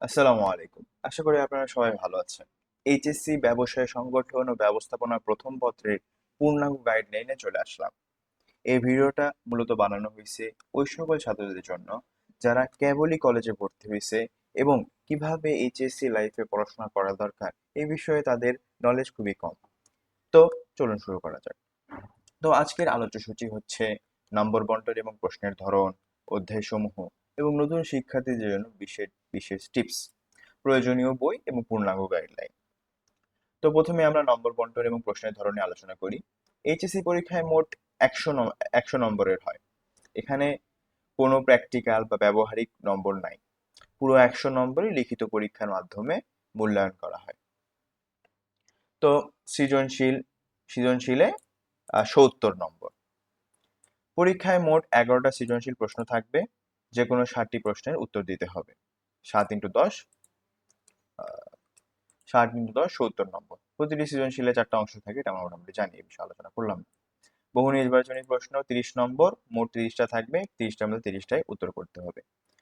আসসালামু আলাইকুম। আশা করি আপনারা সবাই ভালো আছেন। এইচএসসি ব্যবসায় সংগঠন ও ব্যবস্থাপনা প্রথম পত্রের পূর্ণাঙ্গ গাইডলাইনে চলে আসলাম। এই ভিডিওটা মূলত বানানো হয়েছে ওই সকল ছাত্রদের জন্য যারা কেবলই কলেজে ভর্তি হয়েছে এবং কিভাবে এইচএসসি লাইফে পড়াশোনা করা দরকার এই বিষয়ে তাদের নলেজ খুবই কম। তো চলুন শুরু করা যাক। তো আজকের আলোচ্য সূচি হচ্ছে নম্বর বন্টন এবং প্রশ্নের ধরন, অধ্যায়সমূহ এবং নতুন শিক্ষার্থীদের জন্য বিশেষ বিশেষ টিপস, প্রয়োজনীয় বই এবং পূর্ণাঙ্গ গাইডলাইন। তো প্রথমে আমরা নম্বর বন্টন এবং প্রশ্নের ধরনে আলোচনা করি। এইচএসসি পরীক্ষায় মোট 100 নম্বরের হয়। এখানে কোনো প্র্যাকটিক্যাল বা ব্যবহারিক নম্বর নাই। পুরো 100 নম্বরই লিখিত পরীক্ষার মাধ্যমে মূল্যায়ন করা হয়। তো সৃজনশীল সৃজনশীলে 70 নম্বর। পরীক্ষায় মোট 11টা সৃজনশীল প্রশ্ন থাকবে, যে কোনো 60টি প্রশ্নের উত্তর দিতে হবে। 7 × 10 60 × 10 70 নম্বর। প্রতিটি সৃজনশীলে 4টা অংশ থাকে, এটা আমরা মোটামুটি জানি, এই বিষয়ে আলোচনা করলাম না। বহু নির্বাচনী প্রশ্ন 30 নম্বর, মোট 30টা থাকবে, 30টার মধ্যে 30টাই উত্তর করতে হবে।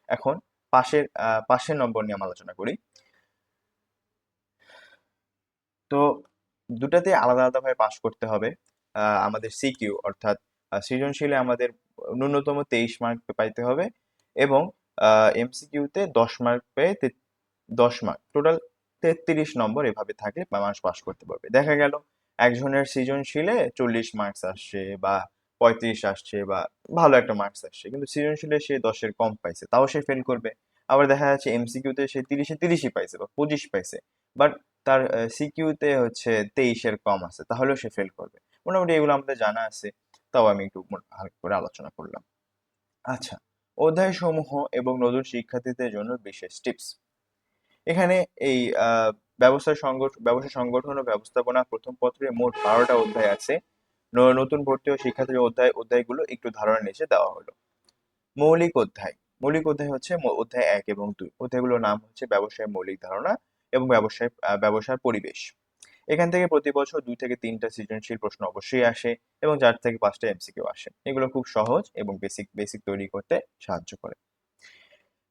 এখন পাশের নম্বর নিয়ে আমরা আলোচনা করি। তো দুটাতে আলাদা আলাদা ভাবে পাস করতে হবে। আমাদের সিকিউ অর্থাৎ সৃজনশীলে আমাদের ন্যূনতম 23 মার্ক পাইতে হবে এবং এমসিকিউতে 10 মার্ক পেয়ে 10 মার্ক টোটাল 33 নম্বর এভাবে থাকলে মানুষ পাস করতে পারবে। দেখা গেল একজনের সৃজনশীলে 40 মার্কস আসছে বা 35 আসছে বা ভালো একটা মার্কস আসছে, কিন্তু সৃজনশীলে সে 10-এর কম পাইছে, তাও সে ফেল করবে। আবার দেখা যাচ্ছে এমসিকিউতে সে 30-এ 30ই পাইছে বা 25 পাইছে, বাট তার সিকিউতে হচ্ছে 23-এর কম আছে, তাহলেও সে ফেল করবে। মোটামুটি এগুলো আমাদের জানা আছে, তাও আমি একটু হালকা করে আলোচনা করলাম। আচ্ছা, অধ্যায় সমূহ এবং নতুন শিক্ষার্থীদের জন্য বিশেষ টিপস। এখানে এই ব্যবসা সংগঠন ও ব্যবস্থাপনা প্রথম পত্রে মোট 12টা অধ্যায় আছে। নতুন ভর্তি ও শিক্ষার্থীদের অধ্যায়গুলো একটু ধারণা নিচে দেওয়া হলো। মৌলিক অধ্যায়। মৌলিক অধ্যায় হচ্ছে অধ্যায় 1 এবং 2। অধ্যায়গুলোর নাম হচ্ছে ব্যবসায়ের মৌলিক ধারণা এবং ব্যবসার পরিবেশ। এখান থেকে প্রতি বছর 2 থেকে 3টা সৃজনশীল প্রশ্ন অবশ্যই আসে এবং 4 থেকে 5টা এমসিকিউ আসে। এগুলো খুব সহজ এবং বেসিক বেসিক তৈরি করতে সাহায্য করে।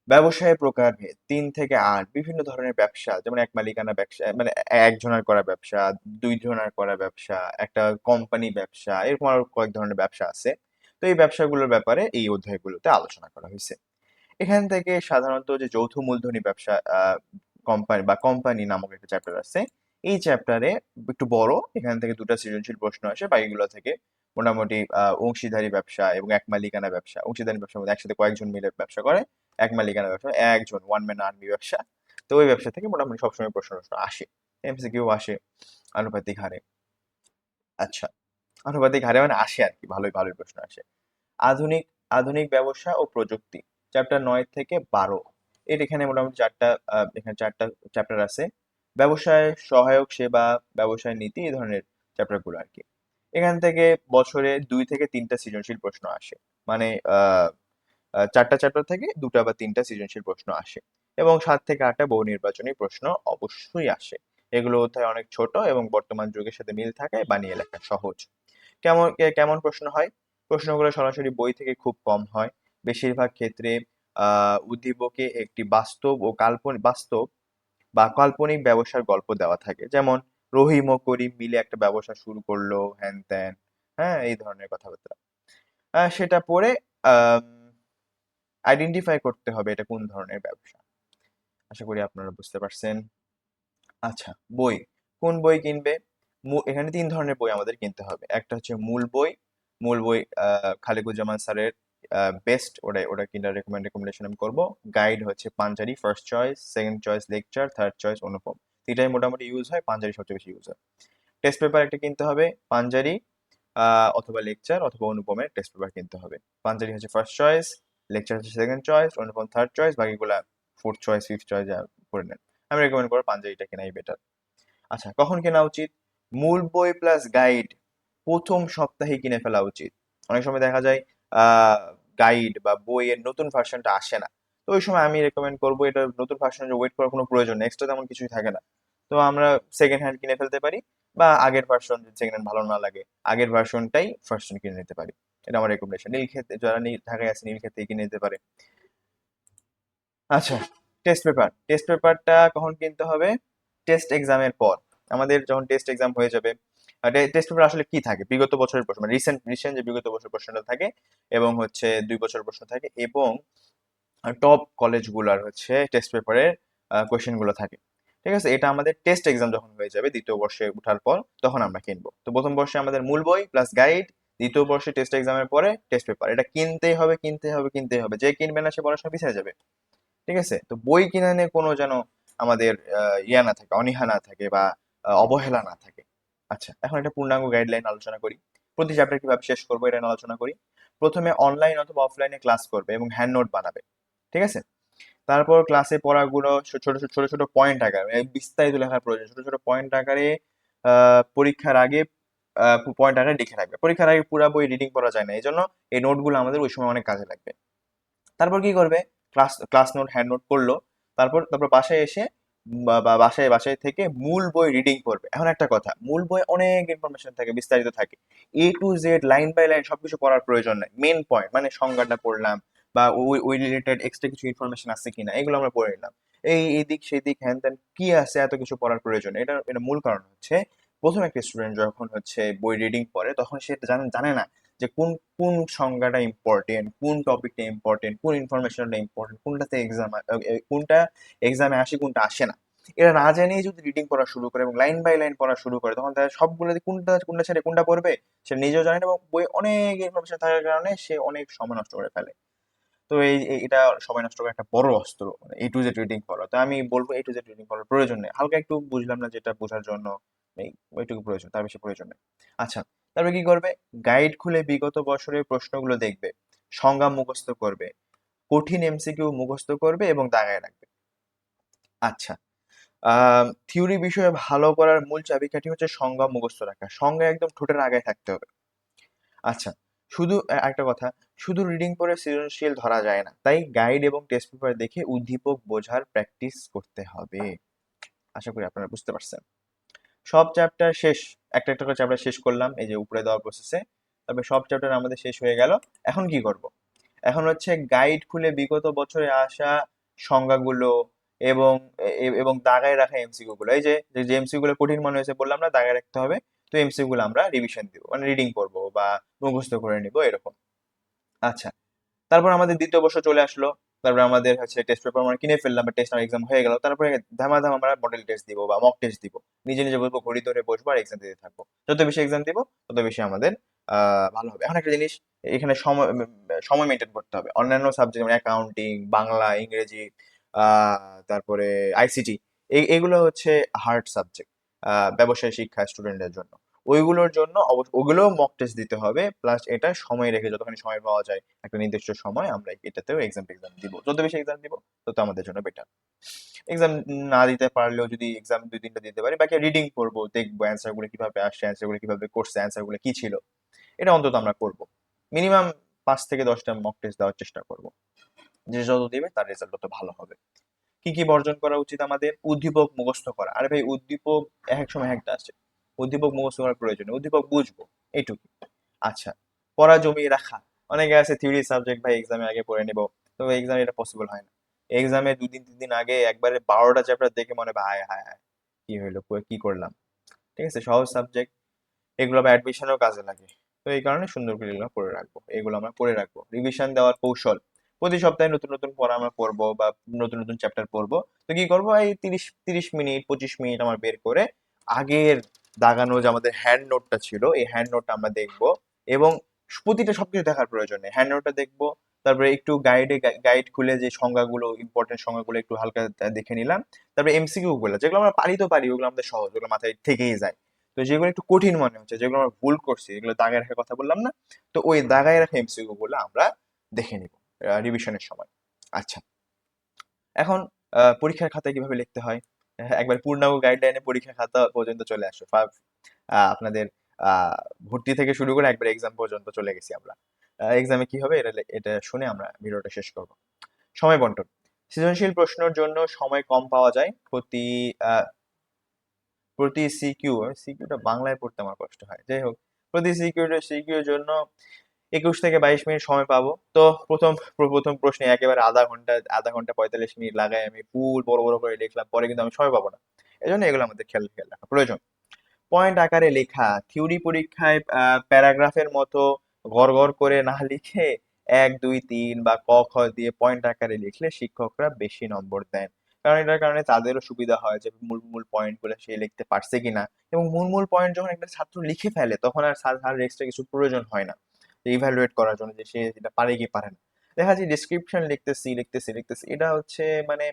ব্যবসায়ের প্রকারভেদ 3 থেকে 8। বিভিন্ন ধরনের ব্যবসা, যেমন এক মালিকানা ব্যবসা, মানে একজনের করা ব্যবসা, 2 জনের করা ব্যবসা, একটা কোম্পানি ব্যবসা, এরকম আরো কয়েক ধরনের ব্যবসা আছে। তো এই ব্যবসাগুলোর ব্যাপারে এই অধ্যায়গুলোতে আলোচনা করা হয়েছে। এখান থেকে সাধারণত যে যৌথ মূলধনী ব্যবসা, কোম্পানি নামক একটা চ্যাপ্টার আছে। এই চ্যাপ্টারে একটু বড়, এখান থেকে 2টা সৃজনশীল প্রশ্ন আসে, বাকিগুলো থেকে মোটামুটি অংশীদারি ব্যবসা এবং এক মালিকানা ব্যবসা। অংশীদারি ব্যবসার মধ্যে একসাথে কয়েকজন মিলে ব্যবসা করে। এক মালিকানা ব্যবসা একজন, ওয়ান ম্যান আর্মি ব্যবসা। তো ওই ব্যবসা থেকে মোটামুটি সবসময় প্রশ্ন টশ্ন আসে, এমসিকিউ আসে আনুপাতিক হারে। আচ্ছা, আনুপাতিক হারে মানে আসে আর কি, ভালোই ভালোই প্রশ্ন আসে। আধুনিক আধুনিক ব্যবসা ও প্রযুক্তি চ্যাপ্টার 9 থেকে 12। এখানে মোটামুটি এখানে 4টা চ্যাপ্টার আছে। ব্যবসায় সহায়ক সেবা, ব্যবসায় নীতি, এই ধরনের চ্যাপ্টারগুলো আর কি। এখান থেকে বছরে 2 থেকে 3টা সৃজনশীল প্রশ্ন আসে। মানে 4টা চ্যাপ্টার থেকে 2টা বা 3টা সৃজনশীল প্রশ্ন আসে এবং 7 থেকে 8টা বহু নির্বাচনী প্রশ্ন অবশ্যই আসে। এগুলো অধ্যায় অনেক ছোট এবং বর্তমান যুগের সাথে মিল থাকায় বানিয়ে লেখা সহজ। কেমন প্রশ্ন হয়? প্রশ্নগুলো সরাসরি বই থেকে খুব কম হয়। বেশিরভাগ ক্ষেত্রে উদ্দীপকে একটি বাস্তব বা কাল্পনিক ব্যবসার গল্প দেওয়া থাকে। যেমন রহিম ও করিম মিলে একটা ব্যবসা শুরু করলো, হ্যান ত্যান, হ্যাঁ, এই ধরনের কথাবার্তা। সেটা পড়ে আইডেন্টিফাই করতে হবে এটা কোন ধরনের ব্যবসা। আশা করি আপনারা বুঝতে পারছেন। আচ্ছা, বই। কোন বই কিনবে? এখানে 3 ধরনের বই আমাদের কিনতে হবে। একটা হচ্ছে মূল বই খালিকুজ্জামান স্যারের বেস্ট, ওটা ওটা কিনার রেকমেন্ডেশন আমি করবো। গাইড হচ্ছে Panjeree first choice, second choice lecture, third choice Anupam. তিনটাই মোটামুটি ইউজ হয়, পাঞ্জারি সবচেয়ে বেশি ইউজ হয়। টেস্ট পেপার একটা কিনতে হবে, পাঞ্জারি অথবা লেকচার অথবা অনুপমের টেস্ট পেপার কিনতে হবে। পাঞ্জারি হচ্ছে ফার্স্ট চয়েস, লেকচার হচ্ছে second choice, Anupam third choice, বাকিগুলা ফোর্থ চয়েস ফিফথ চয়েস যা করে নেন। আমি রেকমেন্ড করবো পাঞ্জাবিটা কেনাই বেটার। আচ্ছা, কখন কেনা উচিত? মূল বই প্লাস গাইড প্রথম সপ্তাহে কিনে ফেলা উচিত। অনেক সময় দেখা যায় গাইড বা বইয়ের নতুন ভার্সনটা আসে না। তো ওই সময় আমি রেকমেন্ড করবো এটা নতুন ভার্সনের ওয়েট করার কোনো প্রয়োজন নেই, এক্সট্রা তেমন কিছুই থাকে না। তো আমরা সেকেন্ড হ্যান্ড কিনে ফেলতে পারি বা আগের ভার্সন যদি সেকেন্ড হ্যান্ড ভালো না লাগে আগের ভার্সনটাই ফার্স্ট হ্যান্ড কিনে নিতে পারি। এটা আমার রেকমেন্ডেশন। নীলক্ষেত যারা ঢাকায় আছে নীলক্ষেত থেকে কিনে নিতে পারে। আচ্ছা, টেস্ট পেপারটা কখন কিনতে হবে? টেস্ট এক্সামের পর। আমাদের যখন টেস্ট এক্সাম হয়ে যাবে, টেস্ট পেপার আসলে কি থাকে, বিগত বছরের প্রশ্ন, মানে রিসেন্ট রিসেন্ট যে বিগত বছর প্রশ্নটা থাকে, এবং হচ্ছে 2 বছর প্রশ্ন থাকে, এবং টপ কলেজগুলোর হচ্ছে টেস্ট পেপারের কোয়েশ্চেন গুলো থাকে। ঠিক আছে, এটা আমাদের টেস্ট এক্সাম যখন হয়ে যাবে দ্বিতীয় বর্ষে উঠার পর, তখন আমরা কিনবো। তো প্রথম বর্ষে আমাদের মূল বই প্লাস গাইড, দ্বিতীয় বর্ষে টেস্ট এক্সামের পরে টেস্ট পেপার, এটা কিনতেই হবে, কিনতেই হবে, কিনতেই হবে। যে কিনবে না সে পড়াশোনা পিছিয়ে যাবে। ঠিক আছে, তো বই কিনা নিয়ে কোনো যেন আমাদের ইয়া না থাকে, অনীহা না থাকে, বা অবহেলা না থাকে। আচ্ছা, এখন একটা পূর্ণাঙ্গ গাইডলাইন আলোচনা করি। প্রতি চ্যাপ্টার কিভাবে শেষ করবো এটা নিয়ে আলোচনা করি। প্রথমে অনলাইন অথবা অফলাইনে ক্লাস করবে এবং হ্যান্ড নোট বানাবে। ঠিক আছে, তারপর ক্লাসে পড়াগুলো ছোট ছোট ছোট ছোট পয়েন্ট আকারে, মানে বিস্তারিত লেখার প্রয়োজন, ছোট ছোট পয়েন্ট আকারে পরীক্ষার আগে পয়েন্ট আকারে লিখে রাখবে। পরীক্ষার আগে পুরো বই রিডিং করা যায় না, এই জন্য এই নোটগুলো আমাদের ওই সময় অনেক কাজে লাগবে। তারপর কি করবে? Class class note, hand note করলো। তারপর তারপর বাসায় এসে বাসায় বাসায় থেকে মূল বই রিডিং করবে। এখন একটা কথা, মূল বই অনেক ইনফরমেশন থাকে, বিস্তারিত থাকে, A to Z line by line সবকিছু পড়ার প্রয়োজন নাই। মেন পয়েন্ট মানে সংজ্ঞাটা পড়লাম, বা ওই ওই রিলেটেড এক্সট্রা কিছু ইনফরমেশন আছে কিনা এগুলো আমরা পড়ে নিলাম। এদিক সেদিক হ্যান ত্যান কি আছে এত কিছু পড়ার প্রয়োজন? এটা মূল কারণ হচ্ছে, প্রথম একটা স্টুডেন্ট যখন হচ্ছে বই রিডিং করে তখন সে জানে জানে না যে কোন কোন সংজ্ঞাটা ইম্পর্টেন্ট, কোন টপিকটা ইম্পর্টেন্ট, কোন ইনফরমেশনটা ইম্পর্টেন্ট, কোনটাতে এক্সাম, কোনটা এক্সামে আসে, কোনটা আসে না। এরা না জানিয়ে যদি রিডিং পড়া শুরু করে এবং লাইন বাই লাইন পড়া শুরু করে, তখন তারা সবগুলো কোনটা কোনটা ছেড়ে কোনটা পড়বে সে নিজেও জানে না, এবং বই অনেক ইনফরমেশন থাকার কারণে সে অনেক সময় নষ্ট করে ফেলে। তো এটা সময় নষ্ট করার একটা বড় অস্ত্র, মানে A to Z রিডিং করা। তো আমি বলবো A to Z রিডিং করার প্রয়োজন নেই, হালকা একটু বুঝলাম না যেটা বোঝার জন্য এই ওইটুকু প্রয়োজন, তার বেশি প্রয়োজন নেই। আচ্ছা, তারপরে কি করবে? গাইড খুলে বিগত বছরের প্রশ্নগুলো দেখবে, সংজ্ঞা মুখস্থ করবে, কঠিন MCQ মুখস্থ করবে এবং দাগায় রাখবে। আচ্ছা, থিওরি বিষয়ে ভালো করার মূল চাবিকাঠি হচ্ছে সংজ্ঞা মুখস্থ রাখা। সংজ্ঞা একদম ঠোঁটের আগায় থাকতে হবে। আচ্ছা, শুধু একটা কথা, শুধু রিডিং পড়ে সৃজনশীল ধরা যায় না, তাই গাইড এবং টেস্ট পেপার দেখে উদ্দীপক বোঝার প্র্যাকটিস করতে হবে। আশা করি আপনারা বুঝতে পারছেন। সব চ্যাপ্টার শেষ, একটা একটা করে চ্যাপ্টার শেষ করলাম এই যে উপরে দেওয়ার প্রসেসে। তবে সব চ্যাপ্টার আমাদের শেষ হয়ে গেল। এখন কি করব? এখন হচ্ছে গাইড খুলে বিগত বছরে আসা সংজ্ঞাগুলো এবং এবং দাগায় রাখা এমসিকিউ গুলো, এই যে যে এমসিকিউ গুলো কঠিন মনে হয়েছে বললাম না, দাগায় রাখতে হবে। তো এমসিকিউ গুলো আমরা রিভিশন দিব, মানে রিডিং করবো বা মুখস্থ করে নিব এরকম। আচ্ছা, তারপর আমাদের দ্বিতীয় বর্ষ চলে আসলো। তারপরে আমাদের হচ্ছে টেস্ট পেপার আমরা কিনে ফেললাম, বা টেস্ট এক্সাম হয়ে গেল। তারপরে ধামাধাম আমরা মডেল টেস্ট দিব বা মক টেস্ট দিব। নিজে নিজে বলবো, ঘড়ি ধরে বসবো আর এক্সাম দিতে থাকবো। যত বেশি এক্সাম দিব তত বেশি আমাদের ভালো হবে। এখন একটা জিনিস, এখানে সময় সময় মেনটেন করতে হবে। অন্যান্য সাবজেক্ট যেমন অ্যাকাউন্টিং, বাংলা, ইংরেজি, তারপরে ICT, এগুলো হচ্ছে হার্ড সাবজেক্ট ব্যবসায় শিক্ষা স্টুডেন্টদের জন্য। ওইগুলোর জন্য ওগুলোও মক টেস্ট দিতে হবে, প্লাস এটা সময় রেখে, যতখানি সময় পাওয়া যায় একটা নির্দিষ্ট সময় আমরা এটাতেও এক্সাম দিব। যত বেশি এক্সাম দিব তত আমাদের জন্য বেটার। এক্সাম না দিতে পারলেও যদি এক্সাম 2-3টা দিতে পারি, বাকি রিডিং করবো, দেখবো অ্যান্সার গুলো কিভাবে আসছে, অ্যান্সার গুলো কিভাবে করছে, অ্যান্সার গুলো কি ছিল, এটা অন্তত আমরা করবো। মিনিমাম 5 থেকে 10টা মক টেস্ট দেওয়ার চেষ্টা করব। যে যত দিবে তার রেজাল্ট তত ভালো হবে। কি কি বর্জন করা উচিত? আমাদের উদ্দীপক মুখস্থ করা। আরে ভাই, উদ্দীপক এক এক সময় একটা আছে, উদ্দীপক মুখস্থ করার প্রয়োজন নেই, উদ্দীপক বুঝবো এইটুকু। আচ্ছা, পড়া জমিয়ে রাখা। অনেকে আছে থিওরি সাবজেক্ট ভাই এক্সামে আগে পড়ে নিব, তো এক্সামে এটা পসিবল হয় না। এক্সামে 2 দিন 3 দিন আগে একবারে 12টা চ্যাপ্টার দেখে মনে হয় হায় হায় হায়, কি হইলো, কি করলাম। ঠিক আছে, সহজ সাবজেক্ট, এগুলো আবার অ্যাডমিশনেও কাজে লাগে। তো এই কারণে সুন্দর করে এগুলো পড়ে রাখবো, এগুলো আমরা পড়ে রাখবো। রিভিশন দেওয়ার কৌশল, প্রতি সপ্তাহে নতুন নতুন পড়া আমরা পড়বো বা নতুন নতুন চ্যাপ্টার পড়বো। তো কি করবো, এই 30 মিনিট 25 মিনিট আমার বের করে আগের দাগানো যে আমাদের হ্যান্ড নোটটা ছিল, এই হ্যান্ড নোটটা আমরা দেখবো। এবং প্রতিটা সবকিছু দেখার প্রয়োজন নেই, হ্যান্ড নোটটা দেখবো। তারপরে একটু গাইড খুলে যে সংজ্ঞাগুলো, ইম্পর্টেন্ট সংজ্ঞাগুলো একটু হালকা দেখে নিলাম। তারপরে MCQ গুলো যেগুলো আমরা পারি তো পারি, ওগুলো আমাদের সহজ, ওগুলো মাথায় থেকেই যায়। তো যেগুলো একটু কঠিন মনে হচ্ছে, যেগুলো আমরা ভুল করছি, এগুলো দাগায় রাখার কথা বললাম না, তো ওই দাগায় রাখা MCQ গুলো আমরা দেখে নিব রিভিশনের সময়। আচ্ছা, এখন পরীক্ষার খাতায় কিভাবে লিখতে হয়? একবার পূর্ণাঙ্গ গাইডলাইনে পরীক্ষার খাতা পর্যন্ত চলে আসো। আপনাদের আহ, ভর্তি থেকে শুরু করে একবার এক্সাম পর্যন্ত চলে গেছি আমরা। এক্সামে কি হবে এটা এটা শুনে আমরা ভিডিওটা শেষ করব। সময় বন্টন। সৃজনশীল প্রশ্নের জন্য সময় কম পাওয়া যায়। প্রতি সিকিউটা বাংলায় পড়তে আমার কষ্ট হয়, যাই হোক, প্রতি সিকিউর জন্য 21 থেকে 22 মিনিট সময় পাবো। তো প্রথম প্রথম প্রশ্নে একেবারে আধা ঘন্টা 45 মিনিট লাগাই আমি ফুল বড় বড় করে লিখলাম, পরে কিন্তু আমি সময় পাবো না। এই জন্য এগুলো আমাদের খেয়াল খেয়াল রাখা প্রয়োজন। পয়েন্ট আকারে লেখা, থিওরি পরীক্ষায় প্যারাগ্রাফের মতো গড় গড় করে না লিখে 1 2 3 বা ক খ দিয়ে পয়েন্ট আকারে লিখলে শিক্ষকরা বেশি নম্বর দেন। কারণ এটার কারণে তাদেরও সুবিধা হয় যে মূল মূল পয়েন্ট গুলো সে লিখতে পারছে কিনা। এবং মূল মূল পয়েন্ট যখন একটা ছাত্র লিখে ফেলে তখন আর স্যার এক্সট্রা কিছু প্রয়োজন হয় না ইভ্যালুয়েট করার জন্য যে সে এটা পারে কি পারে না। দেখা যায় ডিসক্রিপশন লিখতেছি এটা হচ্ছে মানে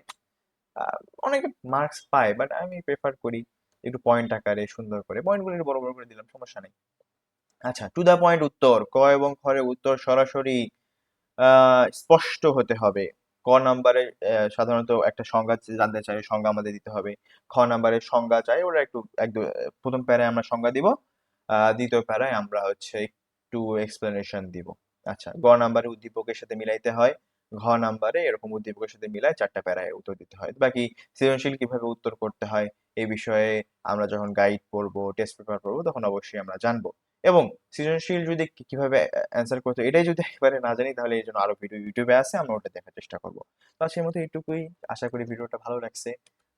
আহ, অনেকে মার্কস পায়, বাট আমি প্রেফার করি একটু পয়েন্ট আকারে সুন্দর করে পয়েন্টগুলো একটু বড় বড় করে দিলাম, সমস্যা নেই। আচ্ছা, টু দা পয়েন্ট উত্তর, ক এবং খ এর উত্তর সরাসরি স্পষ্ট হতে হবে। ক নাম্বারে সাধারণত একটা সংজ্ঞা জানতে চাই, সংজ্ঞা আমাদের দিতে হবে। খ নাম্বারে সংজ্ঞা চাই, ওরা একটু একদম প্রথম প্যারায় আমরা সংজ্ঞা দিব, দ্বিতীয় প্যারায় আমরা হচ্ছে একটু এক্সপ্লেনেশন দিব। আচ্ছা, গ নাম্বারে উদ্দীপকের সাথে মিলাইতে হয়, ঘ নাম্বারে এরকম উদ্দীপকের সাথে মিলায় 4টা প্যারায় উত্তর দিতে হয়। বাকি সৃজনশীল কিভাবে উত্তর করতে হয় এই বিষয়ে আমরা যখন গাইড পড়বো, টেস্ট পেপার পড়বো, তখন অবশ্যই আমরা জানবো। এবং সৃজনশীল যদি কিভাবে অ্যান্সার করতে হয়, এটাই যদি একেবারে না জানি, তাহলে এই জন্য আরো ভিডিও ইউটিউবে আছে, আমরা ওটা দেখার চেষ্টা করবো। তো আজকের মতো এইটুকুই। আশা করি ভিডিওটা ভালো লাগছে।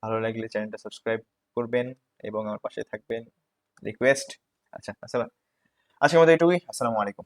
ভালো লাগলে চ্যানেলটা সাবস্ক্রাইব করবেন এবং আমার পাশে থাকবেন, রিকোয়েস্ট। আচ্ছা, আজকের মতো এইটুকুই। আসসালামু আলাইকুম।